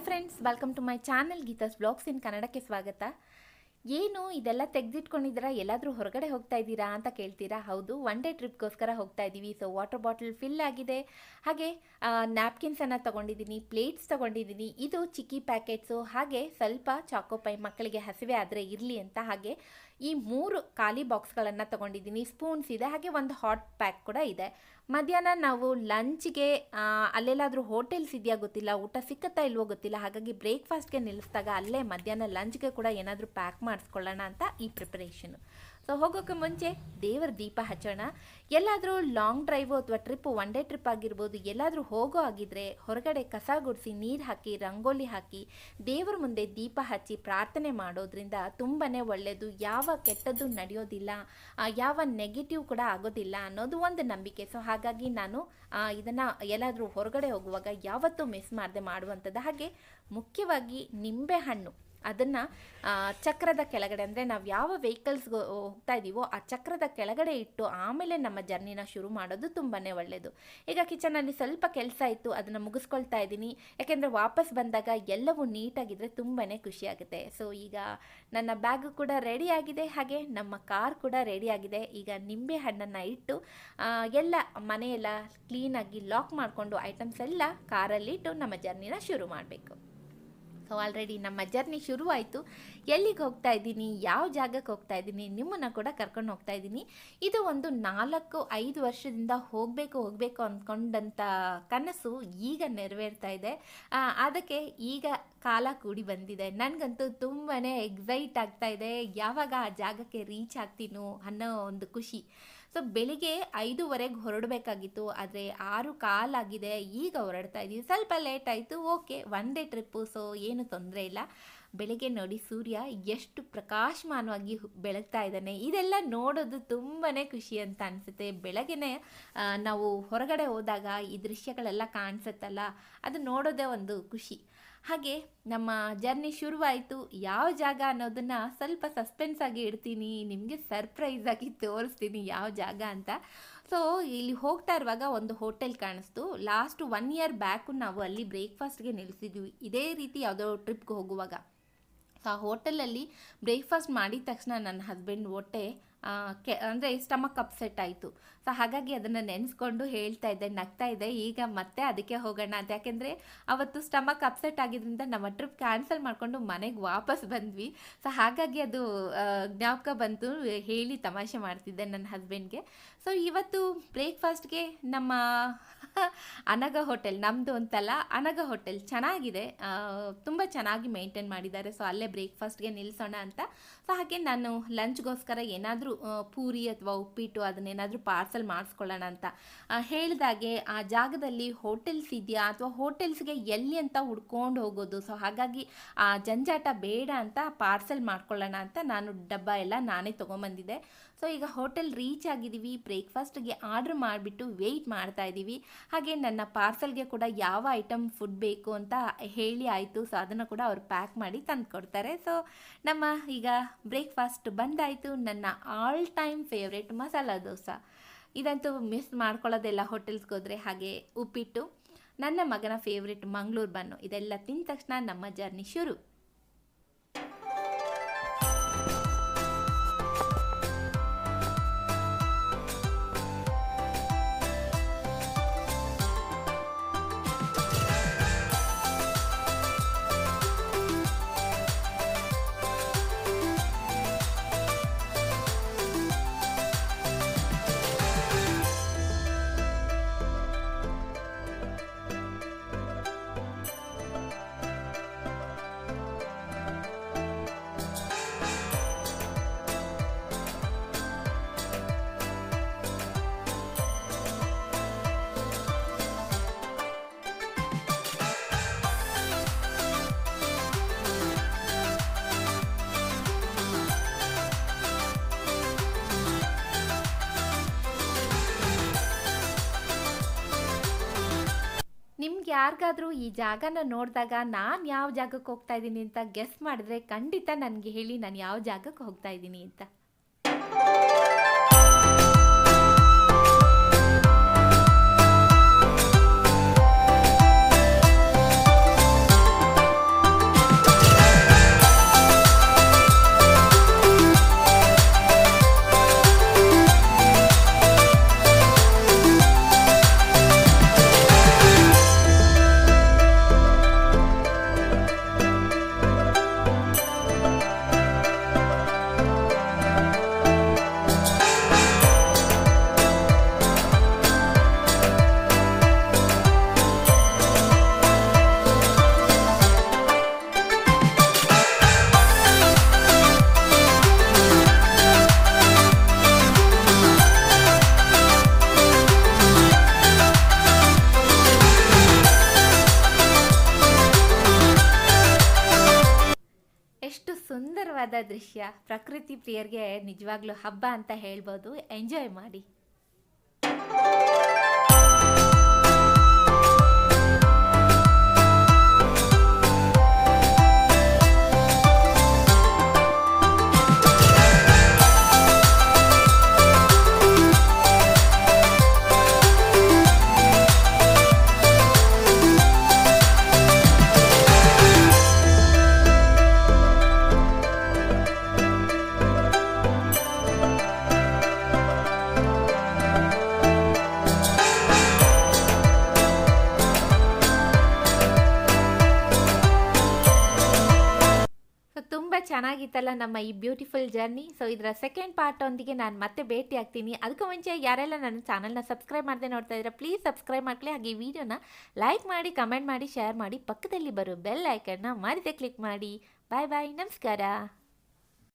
Hi friends, welcome to my channel Geetha's blogs in ಕನ್ನಡಕ್ಕೆ ಸ್ವಾಗತ. ಏನು ಇದೆಲ್ಲ ತೆಗೆದಿಟ್ಕೊಂಡಿದ್ದೀರಾ, ಎಲ್ಲಾದರೂ ಹೊರಗಡೆ ಹೋಗ್ತಾ ಇದ್ದೀರಾ ಅಂತ ಕೇಳ್ತೀರಾ? ಹೌದು, ಒನ್ ಡೇ ಟ್ರಿಪ್ಗೋಸ್ಕರ ಹೋಗ್ತಾ ಇದ್ದೀವಿ. ಸೊ ವಾಟರ್ ಬಾಟಲ್ ಫಿಲ್ ಆಗಿದೆ, ಹಾಗೆ ನ್ಯಾಪ್ಕಿನ್ಸನ್ನು ತೊಗೊಂಡಿದ್ದೀನಿ, ಪ್ಲೇಟ್ಸ್ ತೊಗೊಂಡಿದ್ದೀನಿ, ಇದು ಚಿಕ್ಕಿ ಪ್ಯಾಕೆಟ್ಸು, ಹಾಗೆ ಸ್ವಲ್ಪ ಚಾಕೋಪೈ ಮಕ್ಕಳಿಗೆ ಹಸಿವೆ ಆದರೆ ಇರಲಿ ಅಂತ, ಹಾಗೆ ಈ 3 ಖಾಲಿ ಬಾಕ್ಸ್ಗಳನ್ನು ತೊಗೊಂಡಿದ್ದೀನಿ. ಸ್ಪೂನ್ಸ್ ಇದೆ, ಹಾಗೆ ಒಂದು ಹಾಟ್ ಪ್ಯಾಕ್ ಕೂಡ ಇದೆ. ಮಧ್ಯಾಹ್ನ ನಾವು ಲಂಚ್ಗೆ ಅಲ್ಲೆಲ್ಲಾದರೂ ಹೋಟೆಲ್ಸ್ ಇದೆಯಾ ಗೊತ್ತಿಲ್ಲ, ಊಟ ಸಿಕ್ಕತ್ತಾ ಇಲ್ವೋ ಗೊತ್ತಿಲ್ಲ, ಹಾಗಾಗಿ ಬ್ರೇಕ್ಫಾಸ್ಟ್ಗೆ ನಿಲ್ಲಿಸಿದಾಗ ಅಲ್ಲೇ ಮಧ್ಯಾಹ್ನ ಲಂಚ್ಗೆ ಕೂಡ ಏನಾದರೂ ಪ್ಯಾಕ್ ಮಾಡಿಸ್ಕೊಳ್ಳೋಣ ಅಂತ ಈ ಪ್ರಿಪರೇಷನು. ಸೊ ಹೋಗೋಕ್ಕೆ ಮುಂಚೆ ದೇವರ ದೀಪ ಹಚ್ಚೋಣ. ಎಲ್ಲಾದರೂ ಲಾಂಗ್ ಡ್ರೈವು ಅಥವಾ ಟ್ರಿಪ್ಪು, ಒನ್ ಡೇ ಟ್ರಿಪ್ ಆಗಿರ್ಬೋದು, ಎಲ್ಲಾದರೂ ಹೋಗೋ ಆಗಿದ್ದರೆ ಹೊರಗಡೆ ಕಸ ಗುಡಿಸಿ, ನೀರು ಹಾಕಿ, ರಂಗೋಲಿ ಹಾಕಿ, ದೇವರ ಮುಂದೆ ದೀಪ ಹಚ್ಚಿ ಪ್ರಾರ್ಥನೆ ಮಾಡೋದ್ರಿಂದ ತುಂಬಾ ಒಳ್ಳೆಯದು. ಯಾವ ಕೆಟ್ಟದ್ದು ನಡೆಯೋದಿಲ್ಲ, ಯಾವ ನೆಗೆಟಿವ್ ಕೂಡ ಆಗೋದಿಲ್ಲ ಅನ್ನೋದು ಒಂದು ನಂಬಿಕೆ. ಸೊ ಹಾಗಾಗಿ ನಾನು ಇದನ್ನು ಎಲ್ಲಾದರೂ ಹೊರಗಡೆ ಹೋಗುವಾಗ ಯಾವತ್ತೂ ಮಿಸ್ ಮಾಡದೆ ಮಾಡುವಂಥದ್ದು. ಹಾಗೆ ಮುಖ್ಯವಾಗಿ ನಿಂಬೆಹಣ್ಣು, ಅದನ್ನು ಚಕ್ರದ ಕೆಳಗಡೆ, ಅಂದರೆ ನಾವು ಯಾವ ವೆಹಿಕಲ್ಸ್ಗೆ ಹೋಗ್ತಾ ಇದ್ದೀವೋ ಆ ಚಕ್ರದ ಕೆಳಗಡೆ ಇಟ್ಟು ಆಮೇಲೆ ನಮ್ಮ ಜರ್ನಿನ ಶುರು ಮಾಡೋದು ತುಂಬಾ ಒಳ್ಳೆಯದು. ಈಗ ಕಿಚನಲ್ಲಿ ಸ್ವಲ್ಪ ಕೆಲಸ ಇತ್ತು, ಅದನ್ನು ಮುಗಿಸ್ಕೊಳ್ತಾ ಇದ್ದೀನಿ. ಯಾಕೆಂದರೆ ವಾಪಸ್ ಬಂದಾಗ ಎಲ್ಲವೂ ನೀಟಾಗಿದ್ದರೆ ತುಂಬಾ ಖುಷಿಯಾಗುತ್ತೆ. ಸೊ ಈಗ ನನ್ನ ಬ್ಯಾಗು ಕೂಡ ರೆಡಿಯಾಗಿದೆ, ಹಾಗೆ ನಮ್ಮ ಕಾರ್ ಕೂಡ ರೆಡಿಯಾಗಿದೆ. ಈಗ ನಿಂಬೆ ಹಣ್ಣನ್ನು ಇಟ್ಟು ಎಲ್ಲ ಮನೆಯೆಲ್ಲ ಕ್ಲೀನಾಗಿ ಲಾಕ್ ಮಾಡಿಕೊಂಡು ಐಟಮ್ಸ್ ಎಲ್ಲ ಕಾರಲ್ಲಿಟ್ಟು ನಮ್ಮ ಜರ್ನಿನ ಶುರು ಮಾಡಬೇಕು. ಸೊ ಆಲ್ರೆಡಿ ನಮ್ಮ ಜರ್ನಿ ಶುರುವಾಯಿತು. ಎಲ್ಲಿಗೆ ಹೋಗ್ತಾ ಇದ್ದೀನಿ, ಯಾವ ಜಾಗಕ್ಕೆ ಹೋಗ್ತಾ ಇದ್ದೀನಿ, ನಿಮ್ಮನ್ನು ಕೂಡ ಕರ್ಕೊಂಡು ಹೋಗ್ತಾ ಇದ್ದೀನಿ. ಇದು ಒಂದು 4-5 ವರ್ಷದಿಂದ ಹೋಗಬೇಕು ಅಂದ್ಕೊಂಡಂಥ ಕನಸು ಈಗ ನೆರವೇರ್ತಾ ಇದೆ. ಅದಕ್ಕೆ ಈಗ ಕಾಲ ಕೂಡಿ ಬಂದಿದೆ. ನನಗಂತೂ ತುಂಬಾ ಎಕ್ಸೈಟ್ ಆಗ್ತಾ ಇದೆ, ಯಾವಾಗ ಆ ಜಾಗಕ್ಕೆ ರೀಚ್ ಆಗ್ತೀನೋ ಅನ್ನೋ ಒಂದು ಖುಷಿ. ಸೊ ಬೆಳಿಗ್ಗೆ 5:15 ಹೊರಡಬೇಕಾಗಿತ್ತು, ಆದರೆ 6:15 ಆಗಿದೆ, ಈಗ ಹೊರಡ್ತಾ ಇದ್ದೀವಿ. ಸ್ವಲ್ಪ ಲೇಟ್ ಆಯಿತು, okay, one day trip, so ಏನು ತೊಂದರೆ ಇಲ್ಲ. ಬೆಳಿಗ್ಗೆ ನೋಡಿ ಸೂರ್ಯ ಎಷ್ಟು ಪ್ರಕಾಶಮಾನವಾಗಿ ಬೆಳಗ್ತಾ ಇದ್ದಾನೆ. ಇದೆಲ್ಲ ನೋಡೋದು ತುಂಬಾ ಖುಷಿ ಅಂತ ಅನಿಸುತ್ತೆ. ಬೆಳಗ್ಗೆನೆ ನಾವು ಹೊರಗಡೆ ಹೋದಾಗ ಈ ದೃಶ್ಯಗಳೆಲ್ಲ ಕಾಣಿಸುತ್ತಲ್ಲ, ಅದು ನೋಡೋದೇ ಒಂದು ಖುಷಿ. ಹಾಗೆ ನಮ್ಮ ಜರ್ನಿ ಶುರುವಾಯಿತು. ಯಾವ ಜಾಗ ಅನ್ನೋದನ್ನು ಸ್ವಲ್ಪ ಸಸ್ಪೆನ್ಸ್ ಆಗಿ ಇಡ್ತೀನಿ, ನಿಮಗೆ ಸರ್ಪ್ರೈಸ್ ಆಗಿ ತೋರಿಸ್ತೀನಿ ಯಾವ ಜಾಗ ಅಂತ. ಸೊ ಇಲ್ಲಿ ಹೋಗ್ತಾ ಇರುವಾಗ ಒಂದು ಹೋಟೆಲ್ ಕಾಣಿಸ್ತು. ಲಾಸ್ಟ್ 1 ಇಯರ್ ಬ್ಯಾಕು ನಾವು ಅಲ್ಲಿ ಬ್ರೇಕ್ಫಾಸ್ಟ್ಗೆ ನಿಲ್ಲಿಸಿದ್ವಿ, ಇದೇ ರೀತಿ ಯಾವುದೋ ಟ್ರಿಪ್ಗೆ ಹೋಗುವಾಗ. ಸೊ ಆ ಹೋಟೆಲಲ್ಲಿ ಬ್ರೇಕ್ಫಾಸ್ಟ್ ಮಾಡಿದ ತಕ್ಷಣ ನನ್ನ ಹಸ್ಬೆಂಡ್ ಹೊಟ್ಟೆ ಅಂದರೆ ಸ್ಟಮಕ್ ಅಪ್ಸೆಟ್ ಆಯಿತು. ಸೊ ಹಾಗಾಗಿ ಅದನ್ನು ನೆನೆಸ್ಕೊಂಡು ಹೇಳ್ತಾ ಇದ್ದೆ, ನಗ್ತಾ ಇದ್ದೆ. ಈಗ ಮತ್ತೆ ಅದಕ್ಕೆ ಹೋಗೋಣ ಅಂತ, ಯಾಕೆಂದರೆ ಅವತ್ತು ಸ್ಟಮಕ್ ಅಪ್ಸೆಟ್ ಆಗಿದ್ದರಿಂದ ನಮ್ಮ ಟ್ರಿಪ್ ಕ್ಯಾನ್ಸಲ್ ಮಾಡಿಕೊಂಡು ಮನೆಗೆ ವಾಪಸ್ ಬಂದ್ವಿ. ಸೊ ಹಾಗಾಗಿ ಅದು ಜ್ಞಾಪಕ ಬಂತು, ಹೇಳಿ ತಮಾಷೆ ಮಾಡ್ತಿದ್ದೆ ನನ್ನ ಹಸ್ಬೆಂಡ್ಗೆ. ಸೊ ಇವತ್ತು ಬ್ರೇಕ್ಫಾಸ್ಟ್ಗೆ ನಮ್ಮ ಅನಗ ಹೋಟೆಲ್, ನಮ್ಮದು ಅಂತಲ್ಲ, ಅನಗ ಹೋಟೆಲ್ ಚೆನ್ನಾಗಿದೆ, ತುಂಬ ಚೆನ್ನಾಗಿ ಮೇಂಟೈನ್ ಮಾಡಿದ್ದಾರೆ. ಸೊ ಅಲ್ಲೇ ಬ್ರೇಕ್ಫಾಸ್ಟ್ಗೆ ನಿಲ್ಲಿಸೋಣ ಅಂತ. ಸೊ ಹಾಗೆ ನಾನು ಲಂಚ್ಗೋಸ್ಕರ ಏನಾದರೂ ಪೂರಿ ಅಥವಾ ಉಪ್ಪಿಟ್ಟು ಅದನ್ನೇನಾದರೂ ಪಾರ್ಸಲ್ ಮಾಡಿಸ್ಕೊಳ್ಳೋಣ ಅಂತ ಹೇಳಿದಾಗೆ ಆ ಜಾಗದಲ್ಲಿ ಹೋಟೆಲ್ಸ್ ಇದೆಯಾ ಅಥವಾ ಹೋಟೆಲ್ಸ್ಗೆ ಎಲ್ಲಿ ಅಂತ ಹುಡ್ಕೊಂಡು ಹೋಗೋದು. ಸೊ ಹಾಗಾಗಿ ಆ ಜಂಜಾಟ ಬೇಡ ಅಂತ ಪಾರ್ಸಲ್ ಮಾಡ್ಕೊಳ್ಳೋಣ ಅಂತ ನಾನು ಡಬ್ಬ ಎಲ್ಲ ನಾನೇ ತೊಗೊಂಬಂದಿದ್ದೆ. ಸೊ ಈಗ ಹೋಟೆಲ್ ರೀಚ್ ಆಗಿದ್ದೀವಿ, ಬ್ರೇಕ್ಫಾಸ್ಟ್ಗೆ ಆರ್ಡ್ರ್ ಮಾಡಿಬಿಟ್ಟು ವೆಯ್ಟ್ ಮಾಡ್ತಾ ಇದ್ದೀವಿ. ಹಾಗೆ ನನ್ನ ಪಾರ್ಸಲ್ಗೆ ಕೂಡ ಯಾವ ಐಟಮ್ ಫುಡ್ ಬೇಕು ಅಂತ ಹೇಳಿ ಆಯಿತು. ಸೊ ಅದನ್ನು ಕೂಡ ಅವ್ರು ಪ್ಯಾಕ್ ಮಾಡಿ ತಂದು ಕೊಡ್ತಾರೆ. ಸೊ ನಮ್ಮ ಈಗ ಬ್ರೇಕ್ಫಾಸ್ಟ್ ಬಂದಾಯಿತು. ನನ್ನ all time favourite masala dosa, ಇದಂತೂ ಮಿಸ್ ಮಾಡ್ಕೊಳ್ಳೋದೆಲ್ಲ ಹೋಟೆಲ್ಸ್ಗೆ ಹೋದರೆ. ಹಾಗೆ ಉಪ್ಪಿಟ್ಟು, ನನ್ನ ಮಗನ ಫೇವ್ರೇಟ್ ಮಂಗಳೂರು ಬನ್ನು, ಇದೆಲ್ಲ ತಿಂದ ತಕ್ಷಣ ನಮ್ಮ ಜರ್ನಿ ಶುರು. ನಿಮ್ಗೆ ಯಾರಿಗಾದರೂ ಈ ಜಾಗನ ನೋಡಿದಾಗ ನಾನು ಯಾವ ಜಾಗಕ್ಕೆ ಹೋಗ್ತಾ ಇದ್ದೀನಿ ಅಂತ ಗೆಸ್ ಮಾಡಿದ್ರೆ ಖಂಡಿತ ನನಗೆ ಹೇಳಿ, ನಾನು ಯಾವ ಜಾಗಕ್ಕೆ ಹೋಗ್ತಾ ಇದ್ದೀನಿ ಅಂತ. ಸುಂದರವಾದ ದೃಶ್ಯ. ಪ್ರಕೃತಿ ಪ್ರಿಯರಿಗೆ ನಿಜವಾಗ್ಲೂ ಹಬ್ಬ ಅಂತ ಹೇಳ್ಬೋದು. ಎಂಜಾಯ್ ಮಾಡಿ. ತುಂಬ ಚೆನ್ನಾಗಿತ್ತಲ್ಲ ನಮ್ಮ ಈ ಬ್ಯೂಟಿಫುಲ್ ಜರ್ನಿ. ಸೊ ಇದರ ಸೆಕೆಂಡ್ ಪಾರ್ಟ್ ಒಂದಿಗೆ ನಾನು ಮತ್ತೆ ಭೇಟಿ ಆಗ್ತೀನಿ. ಅದಕ್ಕೂ ಮುಂಚೆ ಯಾರೆಲ್ಲ ನನ್ನ ಚಾನಲ್ನ ಸಬ್ಸ್ಕ್ರೈಬ್ ಮಾಡದೆ ನೋಡ್ತಾ ಇದ್ದೀರಾ, ಪ್ಲೀಸ್ ಸಬ್ಸ್ಕ್ರೈಬ್ ಮಾಡ್ಕೊಳ್ಳಿ. ಹಾಗೆ ಈ ವಿಡಿಯೋನ ಲೈಕ್ ಮಾಡಿ, ಕಮೆಂಟ್ ಮಾಡಿ, ಶೇರ್ ಮಾಡಿ. ಪಕ್ಕದಲ್ಲಿ ಬರೋ ಬೆಲ್ ಐಕನ್ನ ಮರಿದೆ ಕ್ಲಿಕ್ ಮಾಡಿ. ಬಾಯ್ ಬಾಯ್, ನಮಸ್ಕಾರ.